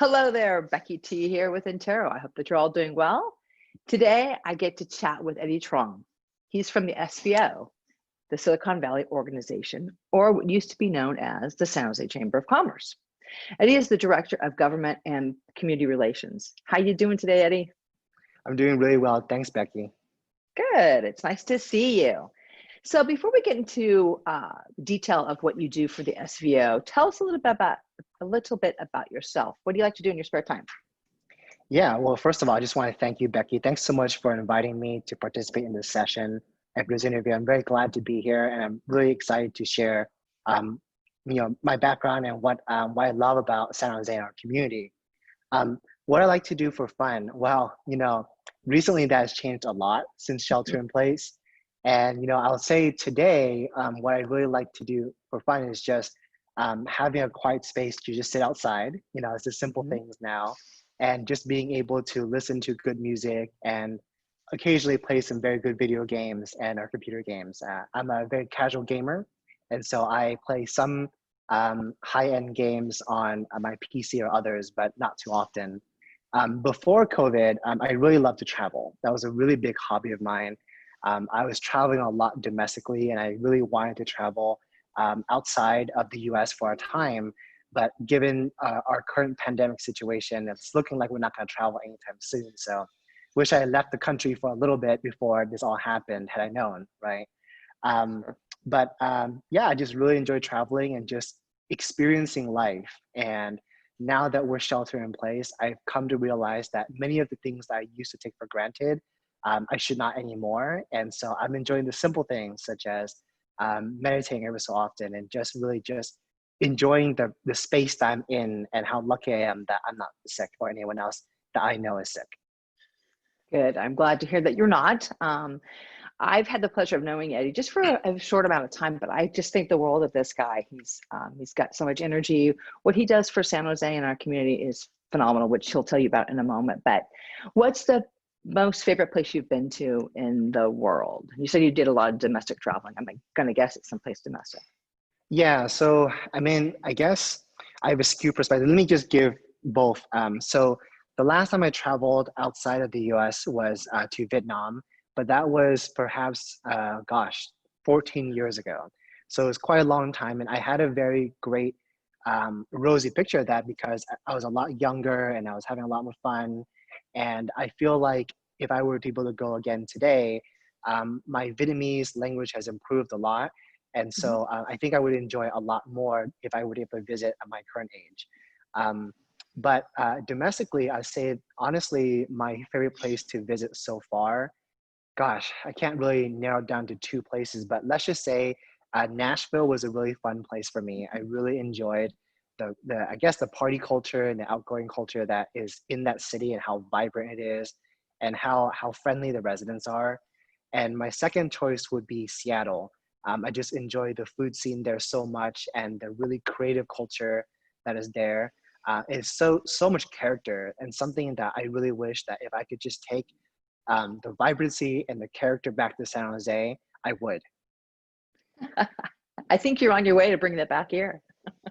Hello there, Becky T here with Intero. I hope that you're all doing well. Today, I get to chat with Eddie Troung. He's from the SVO, the Silicon Valley Organization, or what used to be known as the San Jose Chamber of Commerce. Eddie is the Director of Government and Community Relations. How you doing today, Eddie? I'm doing really well. Thanks, Becky. Good. It's nice to see you. So before we get into detail of what you do for the SVO, tell us a little bit about yourself. What do you like to do in your spare time? Yeah, well, first of all, I just want to thank you, Becky. Thanks so much for inviting me to participate in this session and for this interview. I'm very glad to be here, and I'm really excited to share, my background and what I love about San Jose and our community. What I like to do for fun, well, recently that has changed a lot since shelter in place. And, I'll say today, what I really like to do for fun is just having a quiet space to just sit outside. It's the simple Mhm. things now, and just being able to listen to good music and occasionally play some very good video games and our computer games. I'm a very casual gamer, and so I play some high-end games on my PC or others, but not too often. Before COVID, I really loved to travel. That was a really big hobby of mine. I was traveling a lot domestically, and I really wanted to travel outside of the US for a time. But given our current pandemic situation, it's looking like we're not going to travel anytime soon. So wish I had left the country for a little bit before this all happened, had I known, right? Um, but I just really enjoy traveling and just experiencing life. And now that we're shelter in place, I've come to realize that many of the things that I used to take for granted, I should not anymore. And so I'm enjoying the simple things such as meditating every so often and just really just enjoying the space that I'm in and how lucky I am that I'm not sick or anyone else that I know is sick. Good. I'm glad to hear that you're not. I've had the pleasure of knowing Eddie just for a short amount of time, but I just think the world of this guy. He's got so much energy. What he does for San Jose and our community is phenomenal, which he'll tell you about in a moment. But what's the most favorite place you've been to in the world? You said you did a lot of domestic traveling. I'm going to guess it's someplace domestic. Yeah, so I mean, I guess I have a skewed perspective. Let me just give both. So the last time I traveled outside of the US was to Vietnam, but that was perhaps, 14 years ago. So it's quite a long time, and I had a very great rosy picture of that because I was a lot younger and I was having a lot more fun. And I feel like if I were to be able to go again today, my Vietnamese language has improved a lot, and Mhm. so I think I would enjoy a lot more if I were able to visit at my current age. Um, but domestically, I say honestly, my favorite place to visit so far, gosh, I can't really narrow it down to two places, but let's just say Nashville was a really fun place for me. I really enjoyed the I guess the party culture and the outgoing culture that is in that city and how vibrant it is and how friendly the residents are. And my second choice would be Seattle. I just enjoy the food scene there so much and the really creative culture that is there. It's so much character and something that I really wish that if I could just take the vibrancy and the character back to San Jose, I would. I think you're on your way to bring that back here.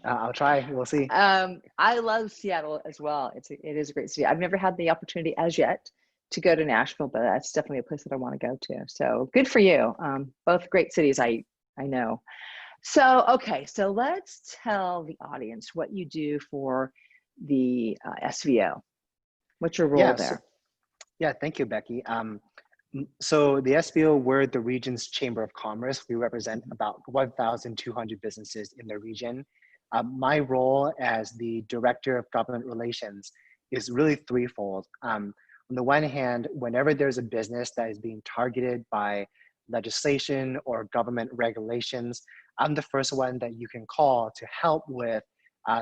I'll try. We'll see. I love Seattle as well. It is a great city. I've never had the opportunity as yet to go to Nashville, but that's definitely a place that I want to go to. So good for you. Both great cities, I know. So okay, so let's tell the audience what you do for the SVO. What's your role Yeah. So, there? yeah. Thank you, Becky. So the SBO, we're the region's Chamber of Commerce. We represent about 1,200 businesses in the region. My role as the Director of Government Relations is really threefold. On the one hand, whenever there's a business that is being targeted by legislation or government regulations, I'm the first one that you can call to help with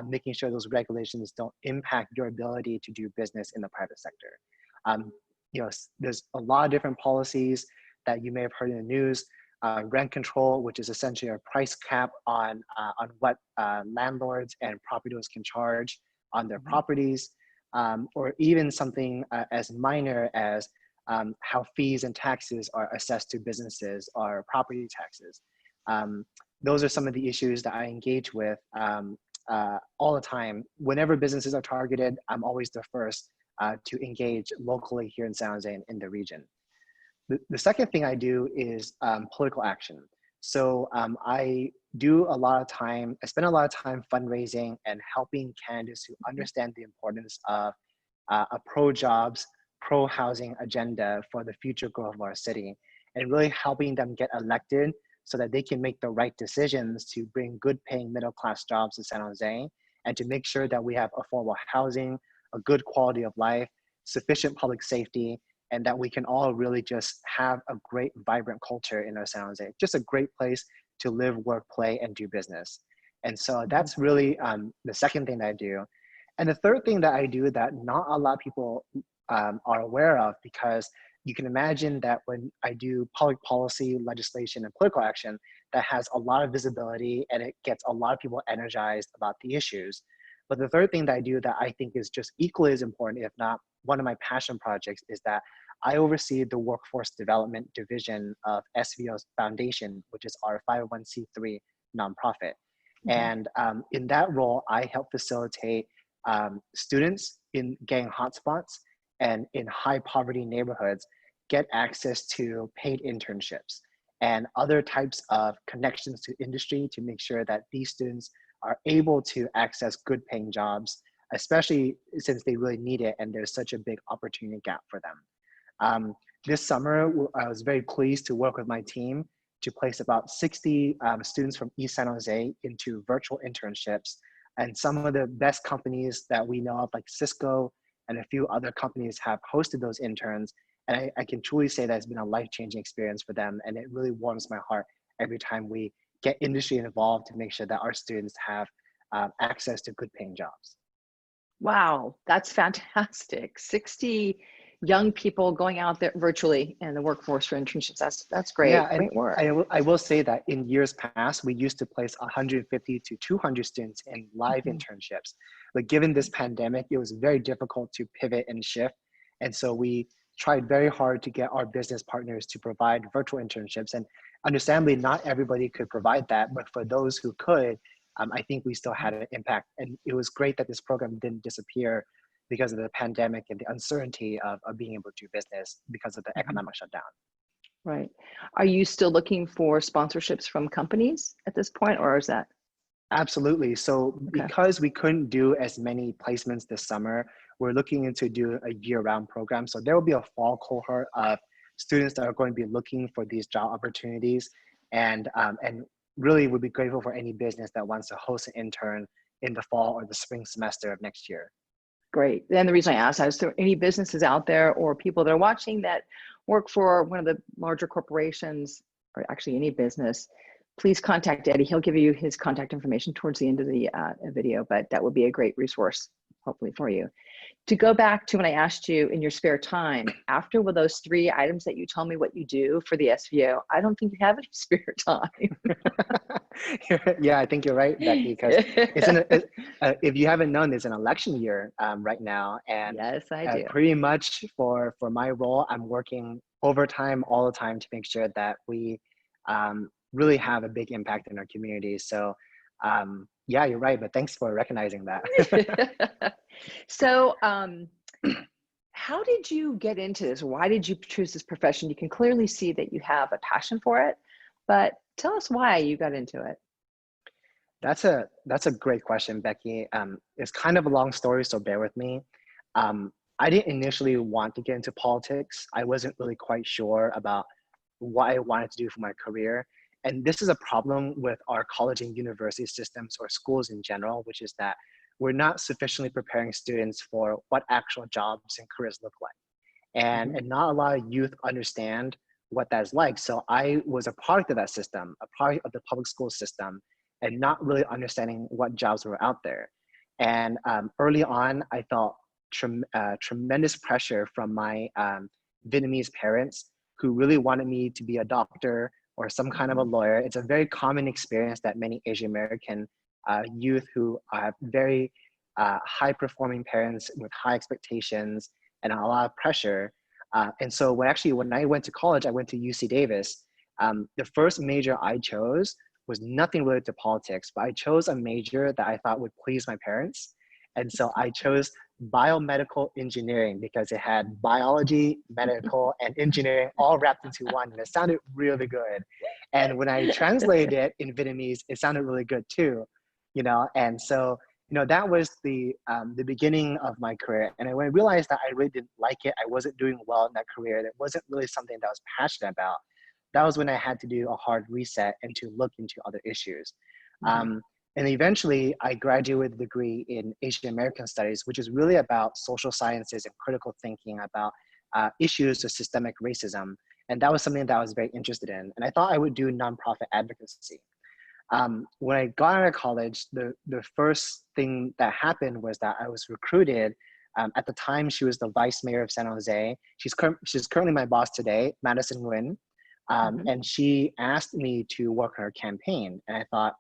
making sure those regulations don't impact your ability to do business in the private sector. Um, there's a lot of different policies that you may have heard in the news. Rent control, which is essentially a price cap on what landlords and property owners can charge on their Mhm. properties, or even something as minor as how fees and taxes are assessed to businesses or property taxes. Um, those are some of the issues that I engage with all the time. Whenever businesses are targeted, I'm always the first to engage locally here in San Jose and in the region. The second thing I do is political action. So I spend a lot of time fundraising and helping candidates who understand the importance of a pro-jobs, pro-housing agenda for the future growth of our city, and really helping them get elected so that they can make the right decisions to bring good paying middle-class jobs to San Jose, and to make sure that we have affordable housing, a good quality of life, sufficient public safety, and that we can all really just have a great, vibrant culture in our San Jose. Just a great place to live, work, play, and do business. And so that's really the second thing that I do. And the third thing that I do that not a lot of people are aware of, because you can imagine that when I do public policy, legislation, and political action, that has a lot of visibility and it gets a lot of people energized about the issues. But the third thing that I do that I think is just equally as important, if not one of my passion projects, is that I oversee the workforce development division of SVO's foundation, which is our 501c3 nonprofit. And in that role, I help facilitate students in gang hotspots and in high poverty neighborhoods get access to paid internships and other types of connections to industry to make sure that these students are able to access good paying jobs, especially since they really need it and there's such a big opportunity gap for them. This summer, I was very pleased to work with my team to place about 60 students from East San Jose into virtual internships. And some of the best companies that we know of, like Cisco and a few other companies, have hosted those interns. And I can truly say that it's been a life-changing experience for them. And it really warms my heart every time we get industry involved to make sure that our students have access to good paying jobs. Wow, that's fantastic. 60 young people going out there virtually in the workforce for internships. That's great. Yeah, and Great work. I will say that in years past, we used to place 150 to 200 students in live internships. But given this pandemic, it was very difficult to pivot and shift. And so we tried very hard to get our business partners to provide virtual internships. And understandably, not everybody could provide that, but for those who could, I think we still had an impact. And it was great that this program didn't disappear because of the pandemic and the uncertainty of being able to do business because of the economic shutdown. Right. Are you still looking for sponsorships from companies at this point, or is that? Absolutely. So because we couldn't do as many placements this summer, we're looking into do a year-round program. So there will be a fall cohort of students that are going to be looking for these job opportunities, and really would be grateful for any business that wants to host an intern in the fall or the spring semester of next year. Great. And the reason I asked is there any businesses out there or people that are watching that work for one of the larger corporations, or actually any business, please contact Eddie. He'll give you his contact information towards the end of the video, but that would be a great resource, hopefully, for you. To go back to when I asked you in your spare time, after with those 3 items that you told me what you do for the SVO, I don't think you have any spare time. Yeah, I think you're right, Becky, because if you haven't known, it's an election year right now. And yes, I do. Pretty much for my role, I'm working overtime all the time to make sure that we really have a big impact in our community. So yeah, you're right, but thanks for recognizing that. So how did you get into this? Why did you choose this profession? You can clearly see that you have a passion for it, but tell us why you got into it. That's a great question, Becky. It's kind of a long story, so bear with me. I didn't initially want to get into politics. I wasn't really quite sure about what I wanted to do for my career. And this is a problem with our college and university systems, or schools in general, which is that we're not sufficiently preparing students for what actual jobs and careers look like. And not a lot of youth understand what that's like. So I was a product of that system, a product of the public school system, and not really understanding what jobs were out there. And early on, I felt tremendous pressure from my Vietnamese parents, who really wanted me to be a doctor or some kind of a lawyer. It's a very common experience that many Asian American youth who have very high performing parents with high expectations and a lot of pressure. And so when I went to college, I went to UC Davis. The first major I chose was nothing related to politics, but I chose a major that I thought would please my parents. And so I chose biomedical engineering because it had biology, medical, and engineering all wrapped into one. And it sounded really good. And when I translated it in Vietnamese, it sounded really good too, you know? And so, you know, that was the beginning of my career. And when I realized that I really didn't like it, I wasn't doing well in that career, it wasn't really something that I was passionate about, that was when I had to do a hard reset and to look into other issues. And eventually I graduated with a degree in Asian American Studies, which is really about social sciences and critical thinking about issues of systemic racism. And that was something that I was very interested in. And I thought I would do nonprofit advocacy. When I got out of college, the first thing that happened was that I was recruited. At the time, she was the vice mayor of San Jose. She's currently my boss today, Madison Nguyen. And she asked me to work on her campaign. And I thought,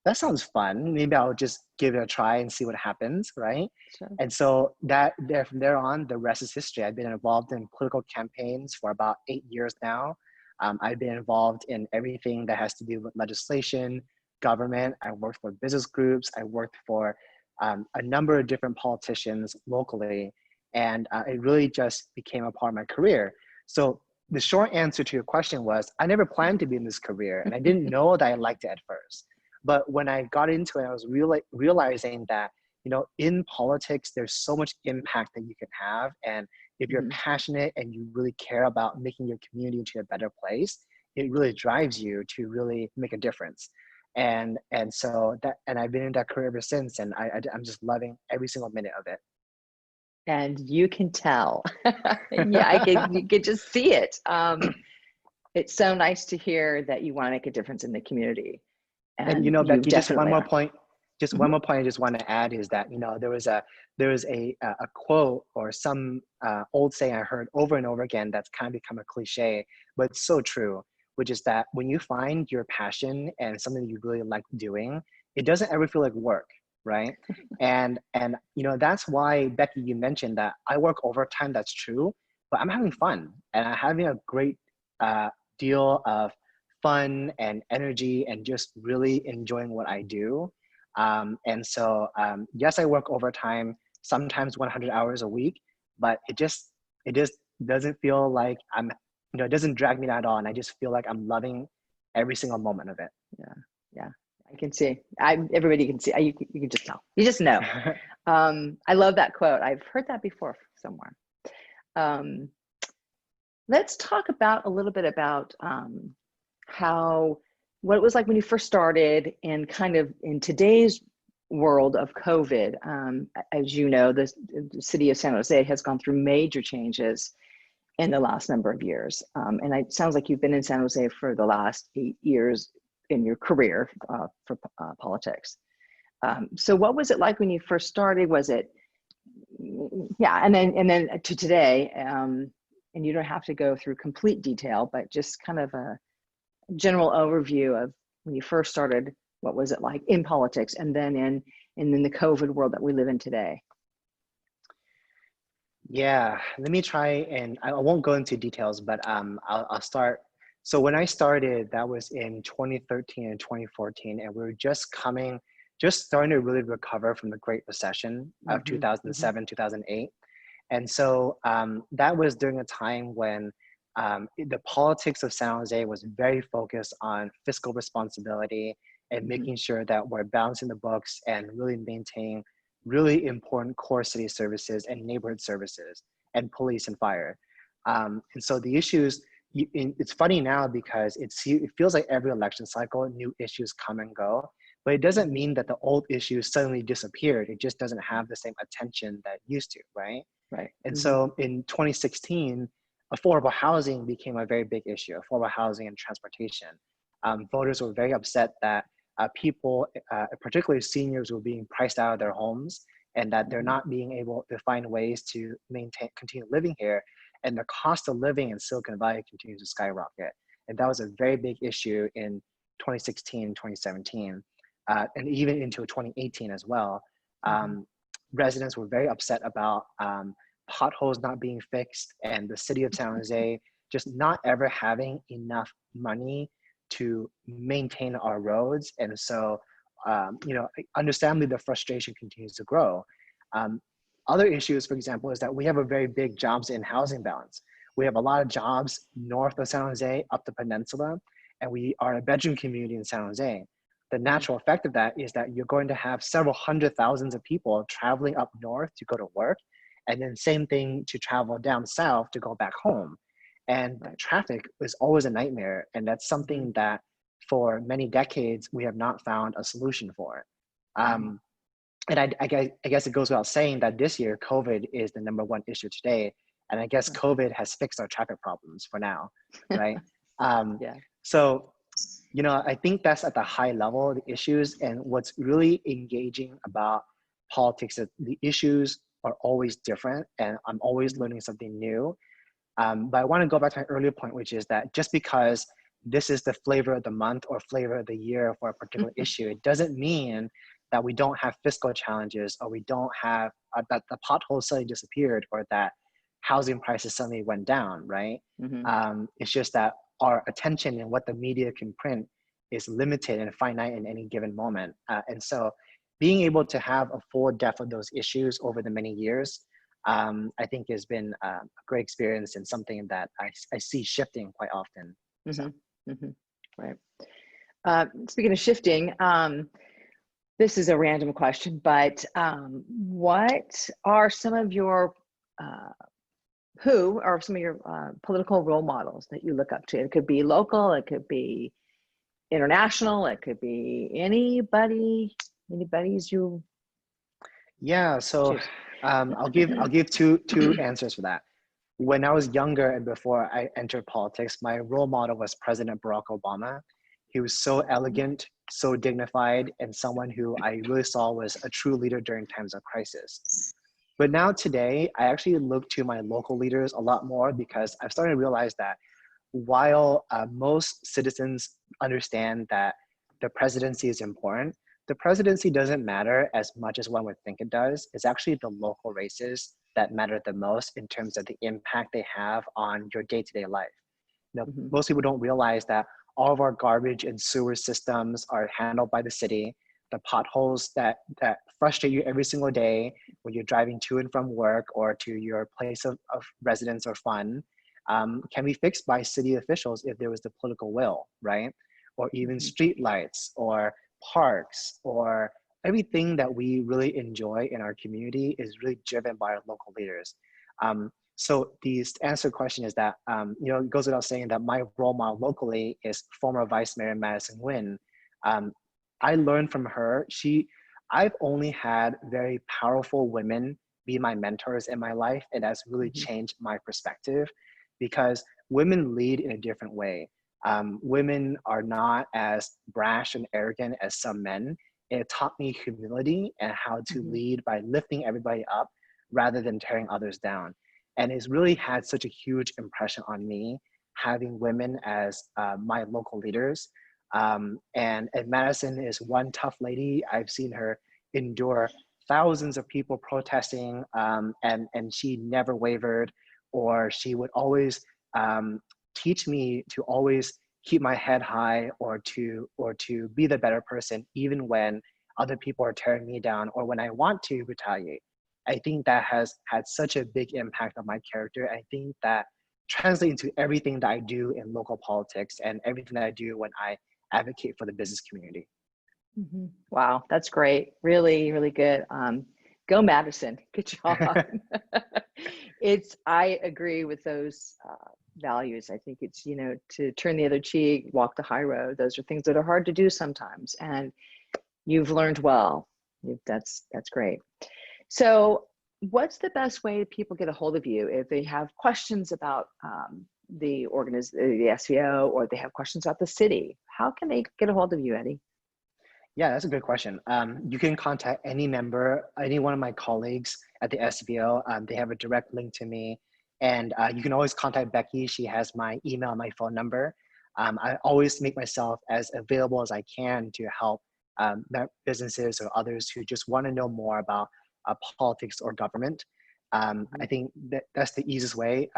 that sounds fun. Maybe I'll just give it a try and see what happens, right? Sure. And so from there on, the rest is history. I've been involved in political campaigns for about 8 years now. I've been involved in everything that has to do with legislation, government. I worked for business groups. I worked for a number of different politicians locally. And it really just became a part of my career. So the short answer to your question was, I never planned to be in this career, and I didn't know that I liked it at first. But when I got into it, I was realizing that, you know, in politics, there's so much impact that you can have. And if you're passionate and you really care about making your community into a better place, it really drives you to really make a difference. And so I've been in that career ever since, and I'm just loving every single minute of it. And you can tell. Yeah, you could just see it. It's so nice to hear that you want to make a difference in the community. And you know, Becky, just one more are. point. Just one more point I just want to add is that, you know, there was a quote or some old saying I heard over and over again that's kind of become a cliche, but it's so true, which is that when you find your passion and something you really like doing, it doesn't ever feel like work, right? and you know, that's why, Becky, you mentioned that I work overtime. That's true, but I'm having fun and I'm having a great deal of fun and energy and just really enjoying what I do. And so, yes, I work overtime, sometimes 100 hours a week, but it just doesn't feel like you know, it doesn't drag me down at all. And I just feel like I'm loving every single moment of it. Yeah, I can see. Everybody can see. You can just tell. You just know. I love that quote. I've heard that before somewhere. Let's talk a little bit about what it was like when you first started, and kind of in today's world of COVID. As you know, the city of San Jose has gone through major changes in the last number of years. And it sounds like you've been in San Jose for the last 8 years in your career for politics. So what was it like when you first started? Was it, yeah, and then to today, and you don't have to go through complete detail, but just kind of a general overview of when you first started, what was it like in politics, and then in the COVID world that we live in today? Yeah, let me try, and I won't go into details, but I'll start. So when I started, that was in 2013 and 2014, and we were just starting to really recover from the Great Recession of 2007, 2008. And so that was during a time when the politics of San Jose was very focused on fiscal responsibility and making sure that we're balancing the books and really maintaining really important core city services and neighborhood services and police and fire. And so the issues, it's funny now because it feels like every election cycle, new issues come and go, but it doesn't mean that the old issues suddenly disappeared. It just doesn't have the same attention that it used to, right? Right. And so in 2016, affordable housing became a very big issue, affordable housing and transportation. Voters were very upset that people, particularly seniors, were being priced out of their homes and that they're not being able to find ways to continue living here. And the cost of living in Silicon Valley continues to skyrocket. And that was a very big issue in 2016, 2017, and even into 2018 as well. Residents were very upset about potholes not being fixed and the city of San Jose just not ever having enough money to maintain our roads. And so, you know, understandably, the frustration continues to grow. Um, Other issues, for example, is that we have a very big jobs in housing balance. We have a lot of jobs north of San Jose, up the peninsula, and we are a bedroom community in San Jose. The natural effect of that is that you're going to have several hundred thousands of people traveling up north to go to work, and then same thing to travel down south to go back home. And Right. traffic is always a nightmare, and that's something that for many decades we have not found a solution for. Mhm. Um, and I guess it goes without saying that this year COVID is the number one issue today, and I guess Right. COVID has fixed our traffic problems for now, right? Um, Yeah. so you know, I think that's at the high level of the issues, and what's really engaging about politics is the issues are always different, and I'm always Mhm. learning something new. But I want to go back to my earlier point, which is that just because this is the flavor of the month or flavor of the year for a particular issue, it doesn't mean that we don't have fiscal challenges, or we don't have that the potholes suddenly disappeared, or that housing prices suddenly went down, right? Mhm. It's just that our attention and what the media can print is limited and finite in any given moment. And so being able to have a full depth of those issues over the many years, I think has been a great experience, and something that I see shifting quite often. So. Mhm. Mhm. Right. Speaking of shifting, this is a random question, but what are some of your uh, who are some of your political role models that you look up to? It could be local, it could be international, it could be anybody, anybody's you Yeah, so choose. I'll give two answers for that. When I was younger and before I entered politics, my role model was President Barack Obama. He was so elegant, so dignified, and someone who I really saw was a true leader during times of crisis. But now today, I actually look to my local leaders a lot more, because I've started to realize that while most citizens understand that the presidency is important, the presidency doesn't matter as much as one would think it does. It's actually the local races that matter the most in terms of the impact they have on your day-to-day life. You know, Mhm. most people don't realize that all of our garbage and sewer systems are handled by the city. The potholes that frustrate you every single day when you're driving to and from work or to your place of residence or fun, can be fixed by city officials if there was the political will, right? Or even Mhm. street lights or parks, or everything that we really enjoy in our community is really driven by our local leaders. So the answer to the question is that, you know, it goes without saying that my role model locally is former Vice Mayor Madison Nguyen. Um, I learned from her. I've only had very powerful women be my mentors in my life, and that's really Mhm. changed my perspective, because women lead in a different way. Women are not as brash and arrogant as some men. It taught me humility and how to Mhm. lead by lifting everybody up rather than tearing others down. And it's really had such a huge impression on me having women as my local leaders. And Madison is one tough lady. I've seen her endure thousands of people protesting, and she never wavered, or she would always um, teach me to always keep my head high, or to be the better person, even when other people are tearing me down, or when I want to retaliate. I think that has had such a big impact on my character. I think that translates into everything that I do in local politics and everything that I do when I advocate for the business community. Mhm. Wow, that's great. Really, really good. Go Madison. Good job. I agree with those values. I think it's, to turn the other cheek, walk the high road. Those are things that are hard to do sometimes. And you've learned well. That's great. So, what's the best way people get a hold of you if they have questions about the SVO, or they have questions about the city? How can they get a hold of you, Eddie? Yeah, that's a good question. You can contact any member, any one of my colleagues at the SBO. They have a direct link to me. And you can always contact Becky. She has my email, my phone number. I always make myself as available as I can to help businesses or others who just want to know more about politics or government. I think that's the easiest way.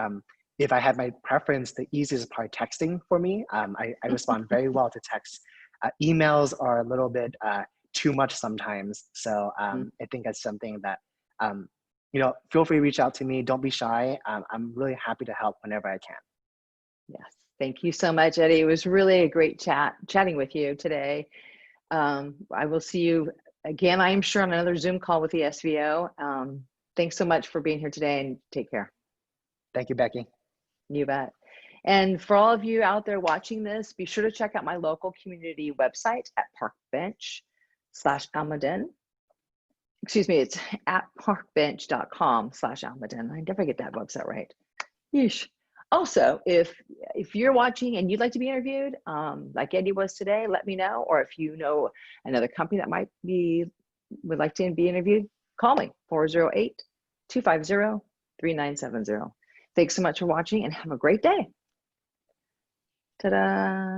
if I had my preference, the easiest is probably texting for me. I respond very well to text. Emails are a little bit too much sometimes. So I think that's something that, feel free to reach out to me. Don't be shy. I'm really happy to help whenever I can. Yes. Thank you so much, Eddie. It was really a great chatting with you today. I will see you again, I am sure, on another Zoom call with the SVO. Thanks so much for being here today, and take care. Thank you, Becky. You bet. And for all of you out there watching this, be sure to check out my local community website at parkbench/Almaden. Excuse me, it's at parkbench.com/Almaden. I never get that website right. Yeesh. Also, if you're watching and you'd like to be interviewed, like Eddie was today, let me know. Or if you know another company that would like to be interviewed, call me, 408-250-3970. Thanks so much for watching, and have a great day. Ta-da.